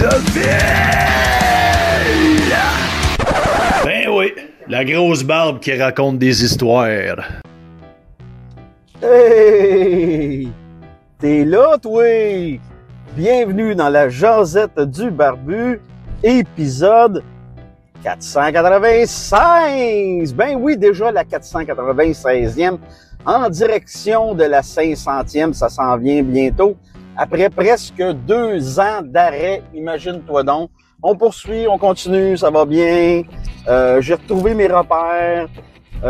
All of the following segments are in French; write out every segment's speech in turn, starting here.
de ville! Ben oui, la grosse barbe qui raconte des histoires. Hey! T'es là, toi? Bienvenue dans la jasette du barbu, épisode 496! Ben oui, déjà la 496e, en direction de la 500e, ça s'en vient bientôt. Après presque 2 ans d'arrêt, imagine-toi donc. On poursuit, on continue, ça va bien. J'ai retrouvé mes repères.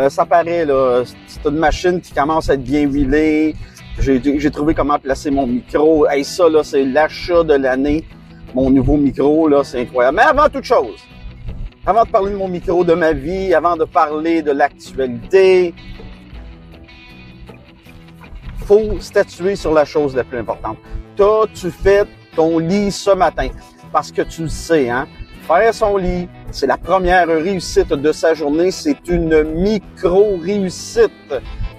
Ça paraît, là, c'est une machine qui commence à être bien huilée. J'ai trouvé comment placer mon micro. Hey, ça, là, c'est l'achat de l'année. Mon nouveau micro, là, c'est incroyable. Mais avant toute chose, avant de parler de mon micro, de ma vie, avant de parler de l'actualité, faut statuer sur la chose la plus importante. T'as-tu fait ton lit ce matin? Parce que tu le sais, hein? Faire son lit, c'est la première réussite de sa journée. C'est une micro-réussite.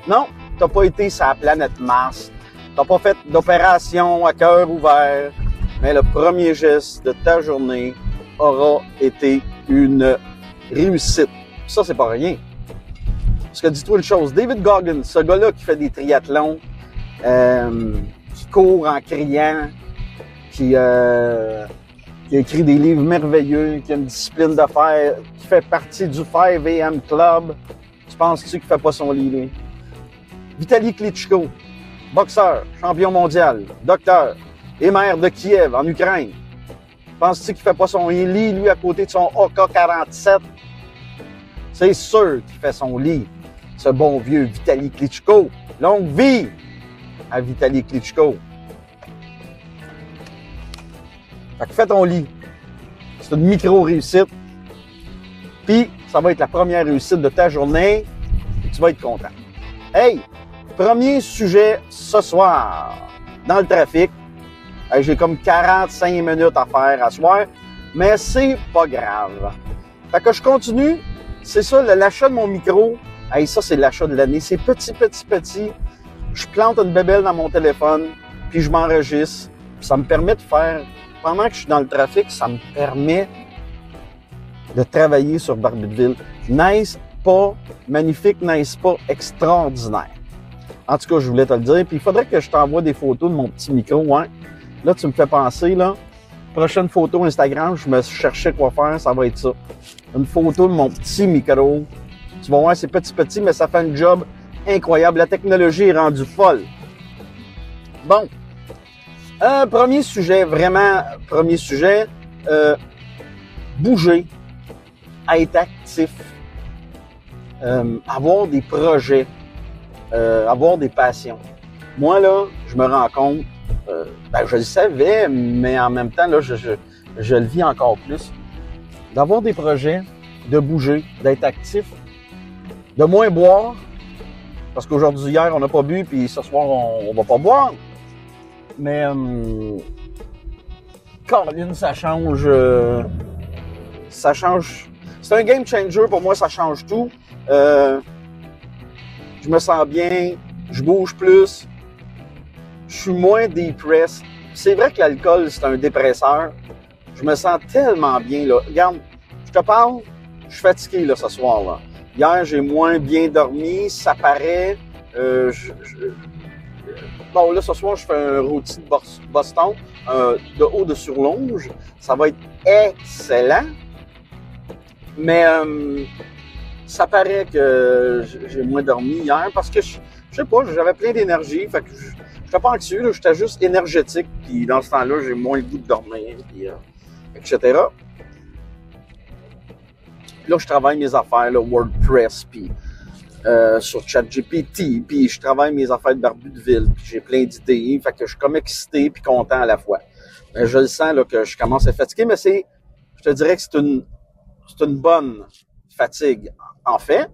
Non, t'as pas été sur la planète Mars. T'as pas fait d'opération à cœur ouvert. Mais le premier geste de ta journée aura été une réussite. Ça, c'est pas rien. Parce que dis-toi une chose, David Goggins, ce gars-là qui fait des triathlons, qui court en criant, qui a écrit des livres merveilleux, qui a une discipline de fer, qui fait partie du 5 AM Club. Tu penses-tu qu'il fait pas son lit, lui? Vitaly Klitschko, boxeur, champion mondial, docteur et maire de Kiev, en Ukraine. Penses-tu qu'il fait pas son lit, lui, à côté de son AK-47? C'est sûr qu'il fait son lit, ce bon vieux Vitaly Klitschko. Longue vie à Vitaly Klitschko. Fait que fais ton lit. C'est une micro-réussite. Puis, ça va être la première réussite de ta journée. Et tu vas être content. Hey! Premier sujet ce soir. Dans le trafic. Hey, j'ai comme 45 minutes à faire à soir. Mais c'est pas grave. Fait que je continue. C'est ça, l'achat de mon micro. Hey, ça, c'est l'achat de l'année. C'est petit. Je plante une bébelle dans mon téléphone. Puis je m'enregistre. Puis ça me permet de faire... Pendant que je suis dans le trafic, ça me permet de travailler sur Barbutville. N'est-ce pas magnifique, n'est-ce pas extraordinaire? En tout cas, je voulais te le dire. Puis il faudrait que je t'envoie des photos de mon petit micro. Hein? Là, tu me fais penser, là. Prochaine photo Instagram, je me cherchais quoi faire, ça va être ça. Une photo de mon petit micro. Tu vas voir, c'est petit, mais ça fait un job incroyable. La technologie est rendue folle. Bon. Premier sujet, bouger, être actif, avoir des projets, avoir des passions. Moi, là, je me rends compte, je le savais, mais en même temps, là, je le vis encore plus. D'avoir des projets, de bouger, d'être actif, de moins boire, parce qu'aujourd'hui, hier, on n'a pas bu, puis ce soir, on va pas boire. Mais, Caroline, ça change. C'est un game changer pour moi, ça change tout. Je me sens bien, je bouge plus, je suis moins dépressé. C'est vrai que l'alcool, c'est un dépresseur. Je me sens tellement bien, là. Regarde, je te parle, je suis fatigué, là, ce soir, là. Hier, j'ai moins bien dormi, ça paraît. Bon, là, ce soir, je fais un rôti de Boston, de haut de surlonge. Ça va être excellent. Mais ça paraît que j'ai moins dormi hier parce que, je sais pas, j'avais plein d'énergie. Fait que je n'étais pas anxieux, là, j'étais juste énergétique. Puis dans ce temps-là, j'ai moins le goût de dormir, puis, etc. Là, je travaille mes affaires, là, WordPress, puis... sur ChatGPT, puis je travaille mes affaires de Barbutville, puis j'ai plein d'idées, fait que je suis comme excité puis content à la fois. Je le sens là que je commence à être fatigué, mais je te dirais que c'est une bonne fatigue. En fait,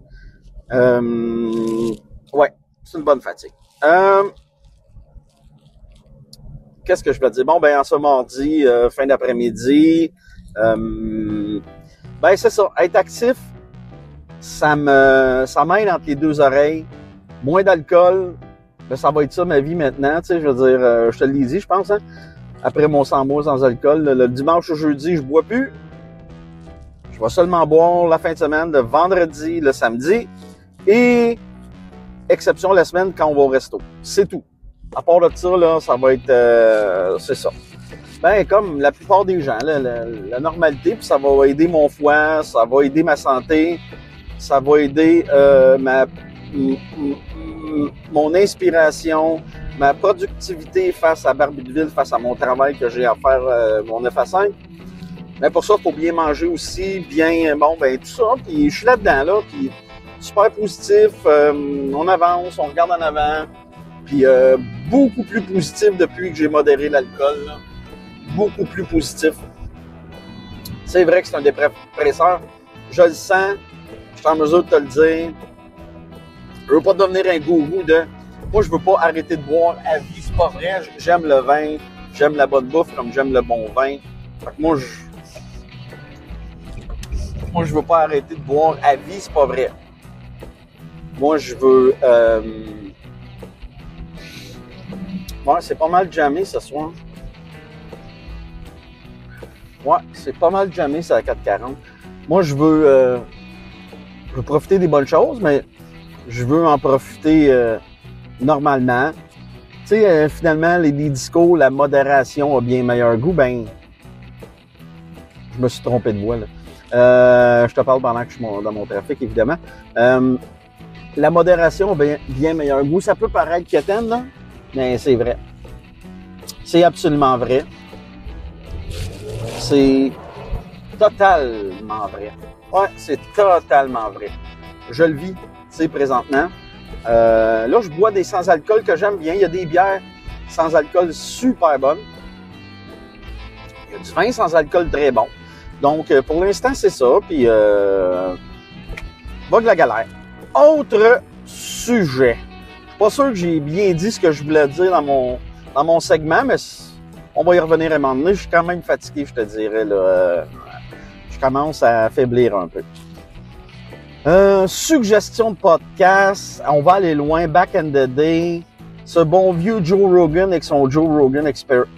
ouais, c'est une bonne fatigue. Qu'est-ce que je peux dire? Bon, ben en ce mardi, fin d'après-midi, ben c'est ça, être actif. Ça m'aide entre les deux oreilles. Moins d'alcool. Ben, ça va être ça ma vie maintenant. Tu sais, je veux dire, je te l'ai dit, je pense. Hein? après mon 100 mois sans alcool. Le dimanche au jeudi, je bois plus. Je vais seulement boire la fin de semaine, le vendredi, le samedi. Et exception la semaine quand on va au resto. C'est tout. À part de ça, là, ça va être... c'est ça. Ben, comme la plupart des gens, là, la normalité, puis ça va aider mon foie, ça va aider ma santé, ça va aider mon inspiration, ma productivité face à Barbutville, face à mon travail que j'ai à faire, mon 9 à 5. Mais pour ça, il faut bien manger aussi, bien, bon, ben tout ça. Puis je suis là-dedans, là, puis super positif, on avance, on regarde en avant. Puis beaucoup plus positif depuis que j'ai modéré l'alcool, là. Beaucoup plus positif. C'est vrai que c'est un dépresseur. Je le sens. Je suis en mesure de te le dire. Je veux pas devenir un gourou de... Moi, je veux pas arrêter de boire à vie. C'est pas vrai. J'aime le vin. J'aime la bonne bouffe comme j'aime le bon vin. Fait que moi, je veux pas arrêter de boire à vie. C'est pas vrai. Moi, je veux... Ouais, c'est pas mal jammé ce soir. Ouais, c'est pas mal jammé, c'est à 4,40. Moi, je veux profiter des bonnes choses, mais je veux en profiter normalement. Tu sais, finalement, les discours, la modération a bien meilleur goût. Ben, je me suis trompé de voix, là. Je te parle pendant que je suis dans mon trafic, évidemment. La modération a bien meilleur goût. Ça peut paraître quétaine, là, mais c'est vrai. C'est absolument vrai. C'est totalement vrai. Ouais, c'est totalement vrai. Je le vis, tu sais, présentement. Là, je bois des sans-alcool que j'aime bien. Il y a des bières sans-alcool super bonnes. Il y a du vin sans-alcool très bon. Donc, pour l'instant, c'est ça. Puis, va de la galère. Autre sujet. Je suis pas sûr que j'ai bien dit ce que je voulais dire dans mon segment, mais on va y revenir à un moment donné. Je suis quand même fatigué, je te dirais. Là. Je commence à affaiblir un peu. Suggestion de podcast. On va aller loin. Back in the day. Ce bon vieux Joe Rogan avec son Joe Rogan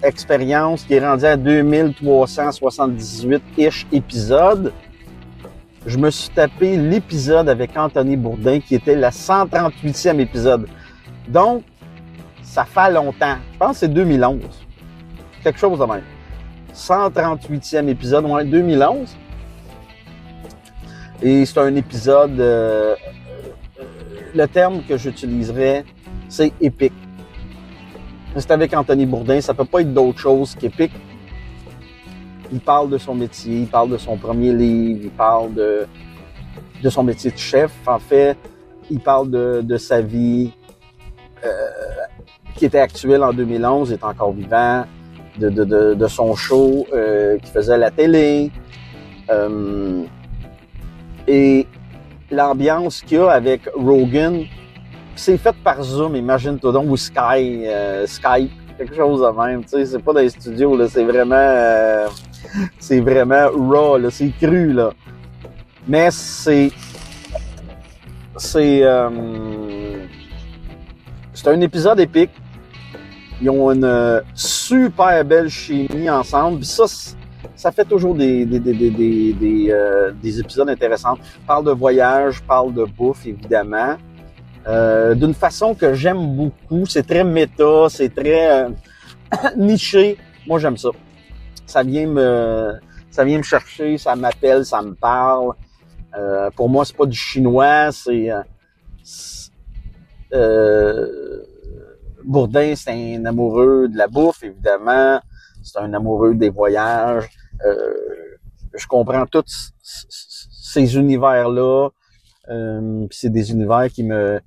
Experience qui est rendu à 2378-ish épisodes. Je me suis tapé l'épisode avec Anthony Bourdain qui était le 138e épisode. Donc, ça fait longtemps. Je pense que c'est 2011. Quelque chose de même. 138e épisode, ouais, 2011. Et c'est un épisode... le terme que j'utiliserais, c'est épique. C'est avec Anthony Bourdain, ça peut pas être d'autre chose qu'épique. Il parle de son métier, il parle de son premier livre, il parle de son métier de chef. En fait, il parle de sa vie qui était actuelle en 2011, il est encore vivant, de son show qu'il faisait à la télé. Et l'ambiance qu'il y a avec Rogan, c'est fait par Zoom, imagine-toi donc, ou Skype, quelque chose de même, tu sais, c'est pas dans les studios, là, c'est vraiment raw, là, c'est cru, là. Mais c'est un épisode épique. Ils ont une super belle chimie ensemble. Puis ça fait toujours des épisodes intéressants. Parle de voyage, parle de bouffe, évidemment. D'une façon que j'aime beaucoup. C'est très méta, c'est très niché. Moi, j'aime ça. Ça vient me chercher, ça m'appelle, ça me parle. Pour moi, c'est pas du chinois, Bourdain, c'est un amoureux de la bouffe, évidemment. C'est un amoureux des voyages. Je comprends tous ces univers-là. C'est des univers qui me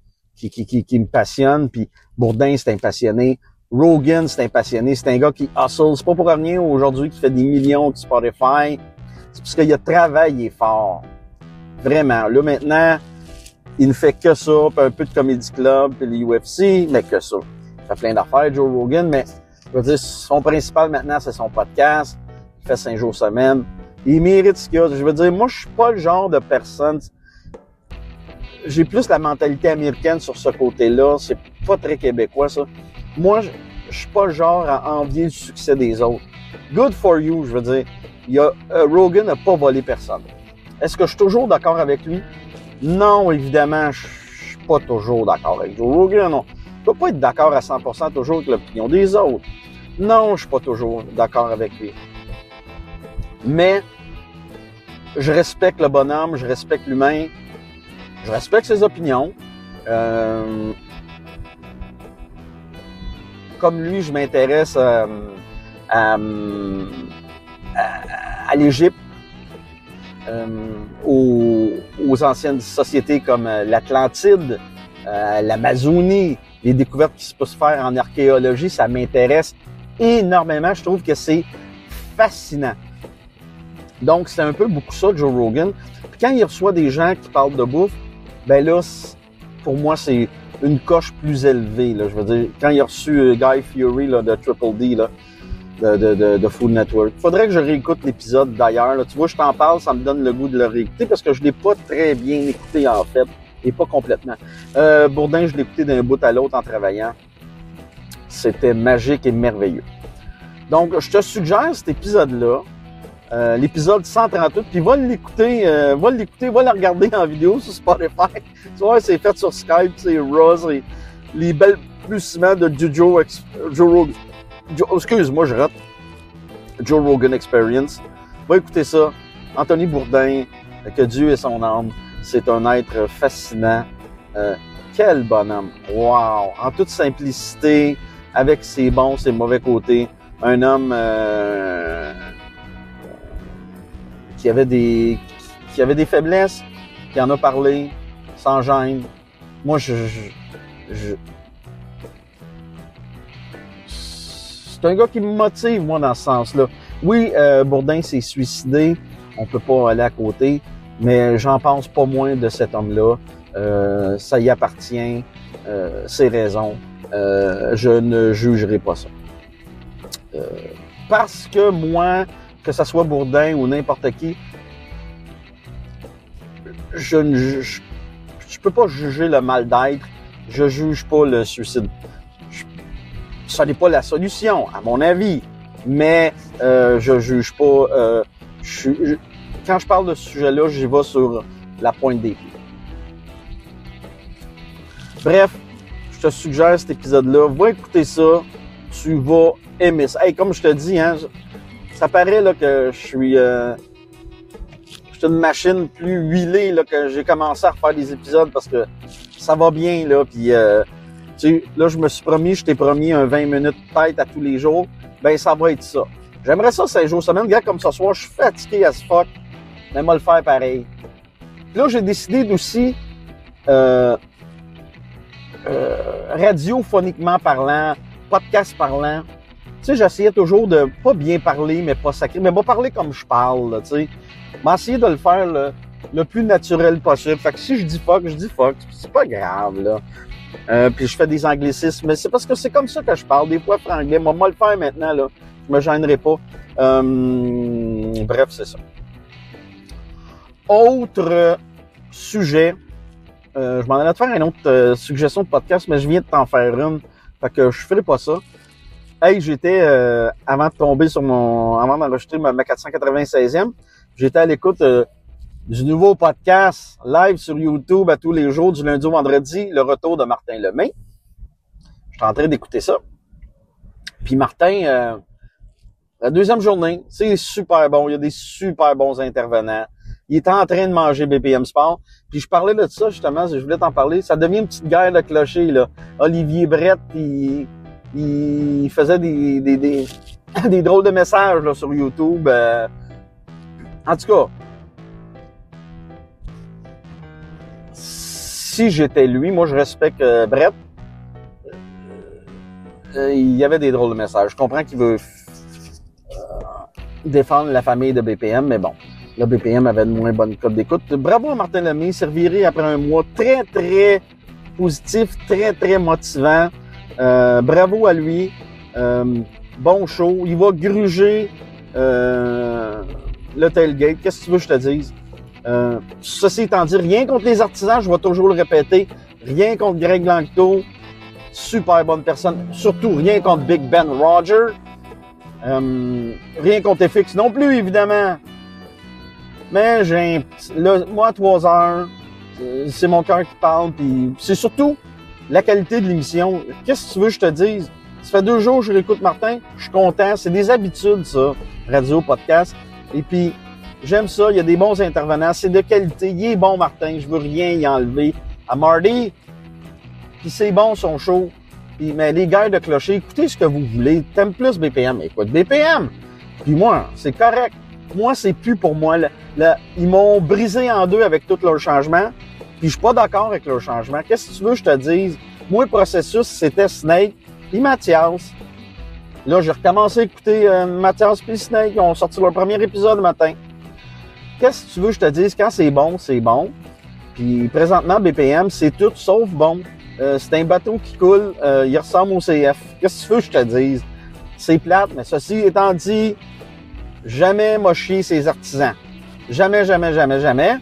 passionnent. Puis Bourdain, c'est un passionné. Rogan, c'est un passionné. C'est un gars qui hustle. C'est pas pour rien aujourd'hui qu'il fait des millions de Spotify. C'est parce qu'il a travaillé fort. Vraiment. Là, maintenant, il ne fait que ça. Puis un peu de Comedy Club, puis les UFC, mais que ça. Il fait plein d'affaires, Joe Rogan, mais je veux dire, son principal maintenant, c'est son podcast. Il fait 5 jours semaine. Il mérite ce qu'il a. Je veux dire, moi, je suis pas le genre de personne... J'ai plus la mentalité américaine sur ce côté-là. C'est pas très québécois, ça. Moi, je suis pas le genre à envier le succès des autres. Good for you, je veux dire. Rogan n'a pas volé personne. Est-ce que je suis toujours d'accord avec lui? Non, évidemment, je suis pas toujours d'accord avec Joe Rogan. Non. Je peux pas être d'accord à 100% toujours avec l'opinion des autres. Non, je suis pas toujours d'accord avec lui. Mais je respecte le bonhomme, je respecte l'humain, je respecte ses opinions. Comme lui, je m'intéresse à l'Égypte, aux anciennes sociétés comme l'Atlantide, l'Amazonie, les découvertes qui se peuvent se faire en archéologie, ça m'intéresse énormément. Je trouve que c'est fascinant. Donc, c'est un peu beaucoup ça, Joe Rogan. Puis quand il reçoit des gens qui parlent de bouffe, ben là, pour moi, c'est une coche plus élevée. Là. Je veux dire, quand il a reçu Guy Fieri là, de Triple D, là, de Food Network, il faudrait que je réécoute l'épisode d'ailleurs. Là. Tu vois, je t'en parle, ça me donne le goût de le réécouter parce que je l'ai pas très bien écouté en fait, et pas complètement. Bourdin, je l'ai écouté d'un bout à l'autre en travaillant. C'était magique et merveilleux. Donc, je te suggère cet épisode-là. L'épisode 138, puis va l'écouter, va le regarder en vidéo sur Spotify. Tu vois, c'est fait sur Skype, c'est raw, c'est les belles balbutiements de Joe Rogan. Excuse-moi, je rate. Joe Rogan Experience. Va écouter ça. Anthony Bourdin, que Dieu ait son âme. C'est un être fascinant. Quel bonhomme. Wow! En toute simplicité, avec ses bons, ses mauvais côtés. Un homme qui avait des faiblesses, qui en a parlé, sans gêne. Moi, c'est un gars qui me motive, moi, dans ce sens-là. Oui, Bourdin s'est suicidé, on peut pas aller à côté, mais j'en pense pas moins de cet homme-là. Ça y appartient, ses raisons. Je ne jugerai pas ça. Parce que moi, que ça soit Bourdin ou n'importe qui, je peux pas juger le mal d'être, je juge pas le suicide. Ça n'est pas la solution, à mon avis, mais je juge pas. Quand je parle de ce sujet-là, j'y vais sur la pointe des pieds. Bref, je te suggère cet épisode-là. Va écouter ça, tu vas aimer ça. Hey, comme je te dis, hein, ça paraît là, que je suis une machine plus huilée, là, que j'ai commencé à refaire des épisodes parce que ça va bien, là, puis tu sais, là, je t'ai promis un 20 minutes tête à tous les jours, ben ça va être ça. J'aimerais ça 5 jours semaine, gars, comme ce soir, je suis fatigué as fuck, mais moi le faire pareil. Puis là, j'ai décidé d'aussi radiophoniquement parlant, podcast parlant. Tu sais, j'essayais toujours de pas bien parler, mais pas sacré, mais pas parler comme je parle, là, tu sais. M'essayer de le faire le plus naturel possible. Fait que si je dis fuck, c'est pas grave, là. Puis je fais des anglicismes, mais c'est parce que c'est comme ça que je parle. Des fois, franglais, moi le faire maintenant, là. Je me gênerai pas. Bref, c'est ça. Autre sujet. Je m'en allais te faire une autre suggestion de podcast, mais je viens de t'en faire une. Fait que je ferai pas ça. Hey, j'étais, avant d'enregistrer ma 496e, j'étais à l'écoute du nouveau podcast live sur YouTube à tous les jours, du lundi au vendredi, le retour de Martin Lemay. J'étais en train d'écouter ça. Puis Martin, la deuxième journée, c'est super bon. Il y a des super bons intervenants. Il était en train de manger BPM Sport. Puis je parlais de ça, justement, je voulais t'en parler. Ça devient une petite guerre de clochers, là. Olivier Brett, il faisait des drôles de messages là, sur YouTube. En tout cas, si j'étais lui, moi je respecte Brett. Il y avait des drôles de messages. Je comprends qu'il veut défendre la famille de BPM, mais bon, là, BPM avait une moins bonne cote d'écoute. Bravo à Martin Lemay, c'est reviré après un mois très, très positif, très, très motivant. Bravo à lui. Bon show. Il va gruger le tailgate. Qu'est-ce que tu veux que je te dise? Ceci étant dit, rien contre les artisans, je vais toujours le répéter. Rien contre Greg Langto. super bonne personne. Surtout, rien contre Big Ben Roger. Rien contre FX non plus, évidemment. Mais j'ai un petit... Là, moi, à 3 heures, c'est mon cœur qui parle. Puis c'est surtout la qualité de l'émission. Qu'est-ce que tu veux que je te dise? Ça fait 2 jours que je réécoute Martin. Je suis content. C'est des habitudes, ça. Radio, podcast. Et puis, j'aime ça. Il y a des bons intervenants. C'est de qualité. Il est bon, Martin. Je veux rien y enlever à Marty. Puis c'est bon, son show. Puis, mais les gars de clocher, écoutez ce que vous voulez. T'aimes plus BPM? Écoute BPM. Puis moi, c'est correct. Moi, c'est plus pour moi. Ils m'ont brisé en deux avec tous leurs changements. Puis je suis pas d'accord avec leurs changements. Qu'est-ce que tu veux que je te dise? Moi, le processus, c'était Snake et Mathias. Là, j'ai recommencé à écouter Mathias et Snake. Ils ont sorti leur premier épisode le matin. Qu'est-ce que tu veux que je te dise? Quand c'est bon, c'est bon. Puis présentement, BPM, c'est tout sauf bon. C'est un bateau qui coule. Il ressemble au CF. Qu'est-ce que tu veux que je te dise? C'est plate, mais ceci étant dit, jamais mocher ses artisans. Jamais, jamais, jamais, jamais.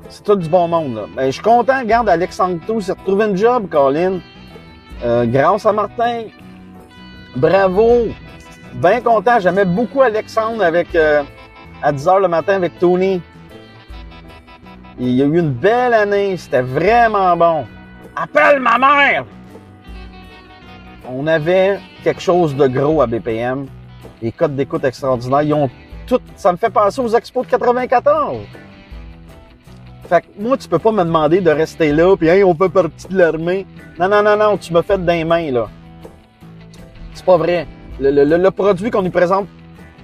C'est tout du bon monde, là. Ben, je suis content. Regarde, Alexandre Tout s'est retrouvé un job, Colin. Grâce à Martin. Bravo. Bien content. J'aimais beaucoup Alexandre avec à 10h le matin avec Tony. Il y a eu une belle année. C'était vraiment bon. Appelle ma mère! On avait quelque chose de gros à BPM. Les codes d'écoute extraordinaires. Ils ont tout. Ça me fait penser aux expos de 94. Fait que moi, tu peux pas me demander de rester là, puis hey, on fait partie de l'armée. Non, non, non, non, tu me fais dans les mains, là. C'est pas vrai. Le produit qu'on nous présente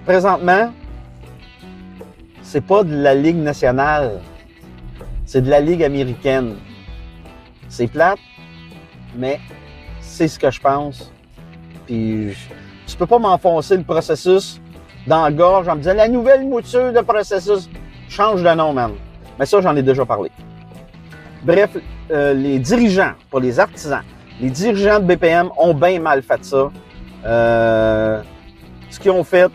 présentement, c'est pas de la Ligue nationale. C'est de la Ligue américaine. C'est plate, mais c'est ce que je pense. Puis tu peux pas m'enfoncer le processus dans la gorge en me disant la nouvelle mouture de processus. Change de nom, man. Mais ça, j'en ai déjà parlé. Bref, les dirigeants, pas les artisans, les dirigeants de BPM ont bien mal fait ça. Ce qu'ils ont fait,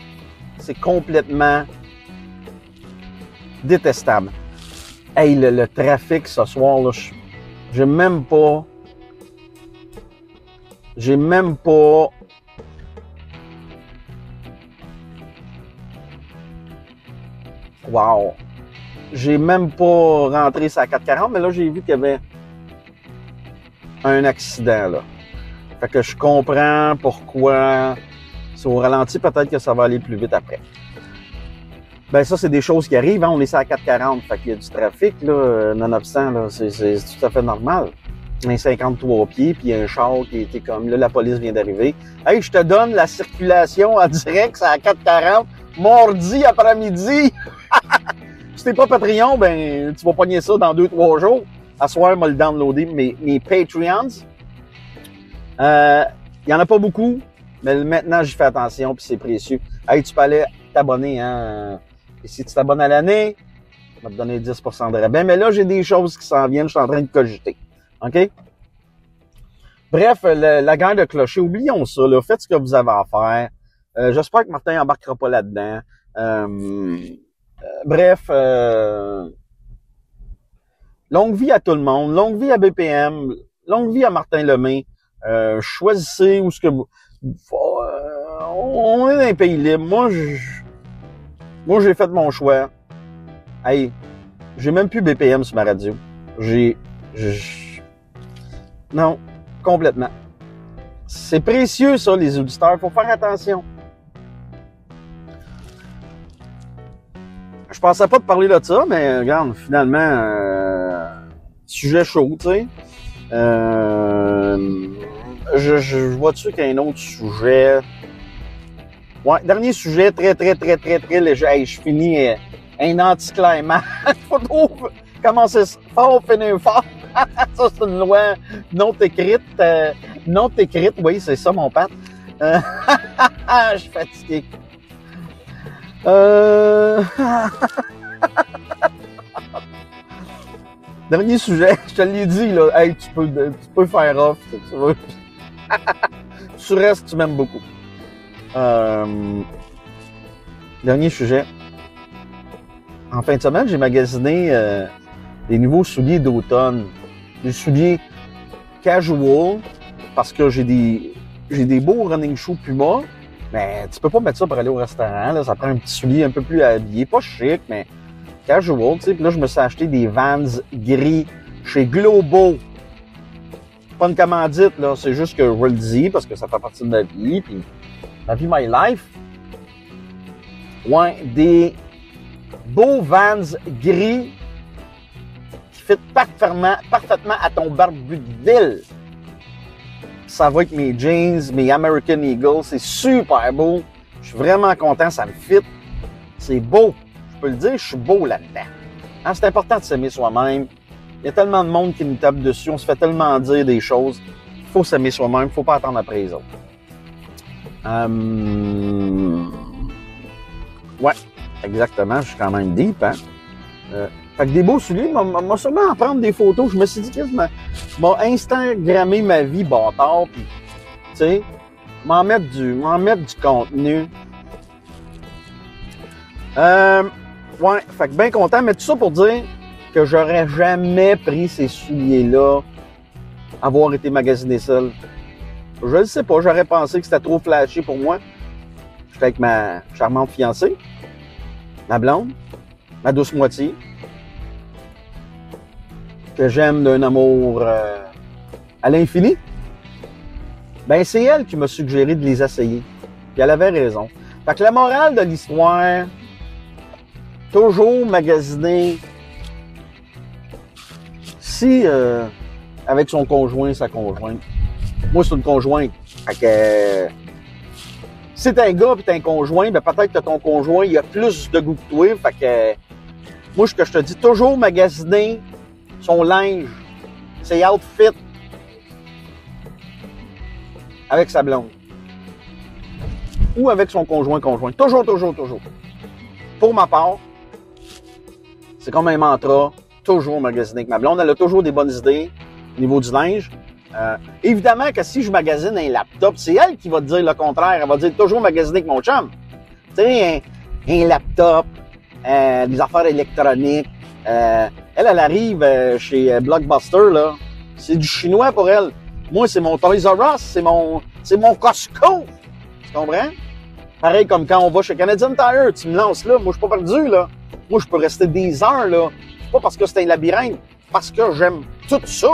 c'est complètement détestable. Hey, le trafic ce soir, là, j'ai même pas... Wow! J'ai même pas rentré sa 440, mais là, j'ai vu qu'il y avait un accident, là. Fait que je comprends pourquoi c'est au ralenti, peut-être que ça va aller plus vite après. Ben ça, c'est des choses qui arrivent, hein. On est sur la 440, fait qu'il y a du trafic, là, nonobstant, là, c'est tout à fait normal. Un 53 pieds, puis il y a un char qui était comme, là, la police vient d'arriver. Hey, je te donne la circulation en direct, c'est à 440, mardi après-midi. Si t'es pas Patreon, ben, tu vas pogner ça dans 2-3 jours. À soir, moi, le downloader, mes Patreons. Il y en a pas beaucoup, mais maintenant, j'y fais attention, puis c'est précieux. Hey, tu peux aller t'abonner, hein. Et si tu t'abonnes à l'année, on va te donner 10% de rabais. Mais là, j'ai des choses qui s'en viennent, je suis en train de cogiter. OK? Bref, la guerre de clocher, oublions ça, là. Faites ce que vous avez à faire. J'espère que Martin embarquera pas là-dedans. Bref, longue vie à tout le monde, longue vie à BPM, longue vie à Martin Lemay. Choisissez où ce que vous... on est dans un pays libre. Moi, j'ai fait mon choix. Hey, j'ai même plus BPM sur ma radio. Non, complètement. C'est précieux, ça, les auditeurs. Faut faire attention. Je pensais pas te parler de ça, mais regarde, finalement, sujet chaud, tu sais. Je vois-tu qu'il y a un autre sujet? Ouais, dernier sujet, très léger. Hey, je finis un anticlimax. Faut trop commencer fort, finir fort. Ça, c'est une loi non écrite. Non écrite, oui, c'est ça, mon père. Je suis fatigué. Dernier sujet, je te l'ai dit, là. Hey, tu peux faire off, si tu veux. Tu restes, tu m'aimes beaucoup. Dernier sujet. En fin de semaine, j'ai magasiné des nouveaux souliers d'automne. Des souliers casual, parce que j'ai des beaux running shoes Puma, mais tu peux pas mettre ça pour aller au restaurant, là. Ça prend un petit soulier un peu plus habillé, pas chic, mais casual, tu sais. Puis là, je me suis acheté des Vans gris chez Globo. Pas une commandite, là, c'est juste que je le dis parce que ça fait partie de ma vie, puis ma vie, my life. Ouais, des beaux Vans gris qui fit parfaitement à ton barbu de ville. Ça va avec mes jeans, mes American Eagle, c'est super beau. Je suis vraiment content, ça me fit. C'est beau. Je peux le dire, je suis beau là-dedans. Hein, c'est important de s'aimer soi-même. Il y a tellement de monde qui nous tape dessus, on se fait tellement dire des choses. Il faut s'aimer soi-même, il ne faut pas attendre après les autres. Ouais, exactement, je suis quand même deep, hein. Fait que des beaux souliers, m'a sûrement en prendre des photos. Je me suis dit que m'a Instagrammé ma vie bâtard, puis, tu sais, m'en mettre du contenu. Ouais, fait que bien content, mais tout ça pour dire que j'aurais jamais pris ces souliers-là, avoir été magasiné seul. Je ne sais pas, j'aurais pensé que c'était trop flashy pour moi. J'étais avec ma charmante fiancée, ma blonde, ma douce moitié, que j'aime d'un amour à l'infini. Ben, c'est elle qui m'a suggéré de les essayer. Puis elle avait raison. Fait que la morale de l'histoire, toujours magasiner, si avec son conjoint, sa conjointe. Moi, c'est une conjointe. Fait que si t'es un gars et t'es un conjoint, ben peut-être que ton conjoint, il a plus de goût que toi. Fait que moi, ce que je te dis, toujours magasiner son linge, ses outfits avec sa blonde. Ou avec son conjoint. Toujours. Pour ma part, c'est comme un mantra, toujours magasiner avec ma blonde. Elle a toujours des bonnes idées au niveau du linge. Évidemment que si je magasine un laptop, c'est elle qui va te dire le contraire. Elle va dire toujours magasiner avec mon chum. Tu sais, un laptop, des affaires électroniques. Elle arrive chez Blockbuster, là. C'est du chinois pour elle. Moi, c'est mon Toys R Us, c'est mon Costco. Tu comprends? Pareil comme quand on va chez Canadian Tire, tu me lances là. Moi, je suis pas perdu, là. Moi, je peux rester des heures, là. C'est pas parce que c'est un labyrinthe, parce que j'aime tout ça.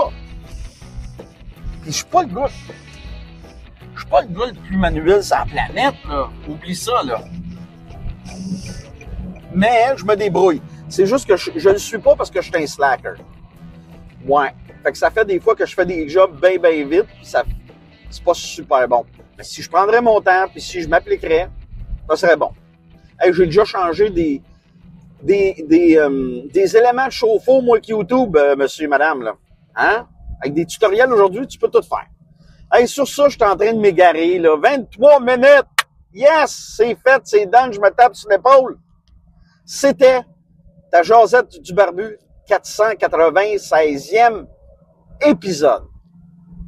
Puis je suis pas le gars. Je suis pas le gars le plus manuel sur la planète, là. Oublie ça, là. Mais je me débrouille. C'est juste que je le suis pas parce que je suis un slacker. Ouais. Fait que ça fait des fois que je fais des jobs bien vite, puis c'est pas super bon. Mais si je prendrais mon temps, puis si je m'appliquerais, ça serait bon. Hey, j'ai déjà changé des éléments de chauffe-eau, moi, avec YouTube, monsieur et madame, là. Hein? Avec des tutoriels aujourd'hui, tu peux tout faire. Hey, sur ça, je suis en train de m'égarer, là. 23 minutes! Yes! C'est fait, c'est done, je me tape sur l'épaule. C'était ta jasette du barbu, 496e épisode.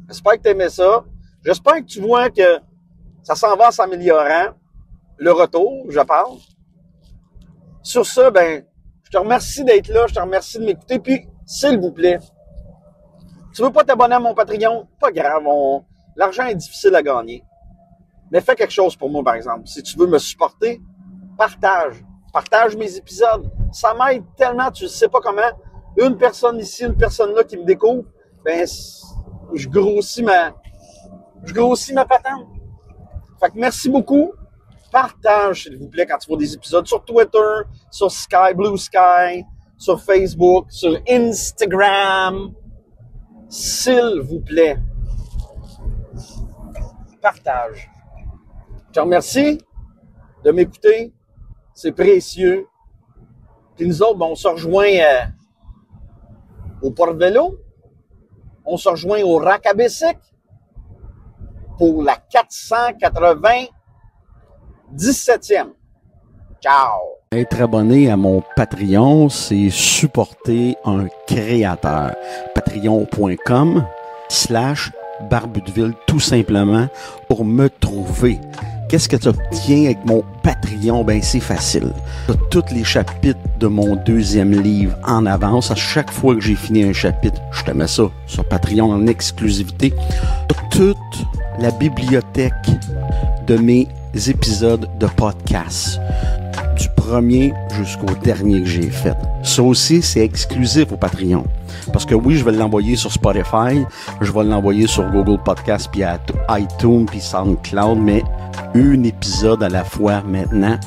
J'espère que tu aimais ça. J'espère que tu vois que ça s'en va en s'améliorant. Le retour, je parle. Sur ça, ben, je te remercie d'être là, je te remercie de m'écouter, puis, s'il vous plaît, tu veux pas t'abonner à mon Patreon? Pas grave, l'argent est difficile à gagner. Mais fais quelque chose pour moi, par exemple. Si tu veux me supporter, partage. Partage mes épisodes. Ça m'aide tellement, tu ne sais pas comment. Une personne ici, une personne là qui me découvre, ben, je grossis ma patente. Fait que merci beaucoup. Partage, s'il vous plaît, quand tu vois des épisodes sur Twitter, sur Sky, Blue Sky, sur Facebook, sur Instagram. S'il vous plaît. Partage. Je te remercie de m'écouter. C'est précieux. Puis nous autres, ben, on se rejoint au Port-Vélo. On se rejoint au Rack-à-Bicycle pour la 497e. Ciao! Être abonné à mon Patreon, c'est supporter un créateur. Patreon.com/Barbudeville, tout simplement, pour me trouver. Qu'est-ce que tu obtiens avec mon Patreon? Ben, c'est facile. Tu as tous les chapitres de mon 2e livre en avance. À chaque fois que j'ai fini un chapitre, je te mets ça sur Patreon en exclusivité. Tu as toute la bibliothèque de mes épisodes de podcast. Du premier jusqu'au dernier que j'ai fait. Ça aussi, c'est exclusif au Patreon. Parce que oui, je vais l'envoyer sur Spotify, je vais l'envoyer sur Google Podcast, puis iTunes, puis SoundCloud, mais un épisode à la fois maintenant.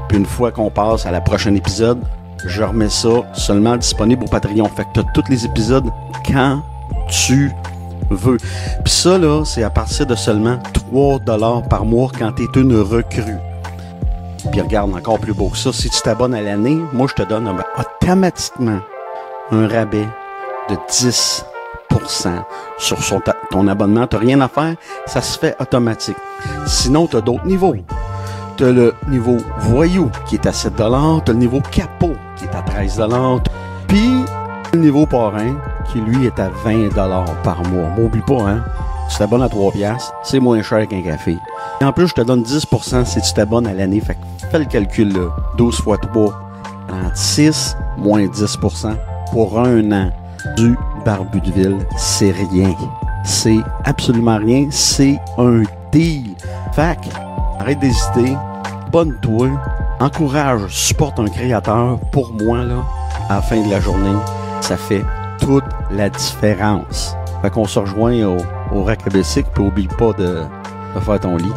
Puis une fois qu'on passe à la prochaine épisode, je remets ça seulement disponible au Patreon. Fait que tu as tous les épisodes quand tu veux. Puis ça, là, c'est à partir de seulement 3$ par mois quand tu es une recrue. Puis regarde, encore plus beau que ça, si tu t'abonnes à l'année, moi, je te donne automatiquement un rabais de 10% sur ton abonnement. Tu n'as rien à faire, ça se fait automatique. Sinon, tu as d'autres niveaux. Tu as le niveau voyou qui est à 7$, tu as le niveau capot qui est à 13$, puis le niveau parrain qui, lui, est à 20$ par mois. M'oublie pas, hein? Tu t'abonnes à 3$, c'est moins cher qu'un café. Et en plus, je te donne 10% si tu t'abonnes à l'année. Fait que fais le calcul là. 12 x 3, 36, moins 10% pour un an du Barbu de Ville. C'est rien. C'est absolument rien. C'est un deal. Fait que, arrête d'hésiter. Abonne-toi. Encourage, supporte un créateur. Pour moi, là, à la fin de la journée, ça fait toute la différence. Fait qu'on se rejoint au Rack à Bicycle, puis oublie pas de faire ton lit.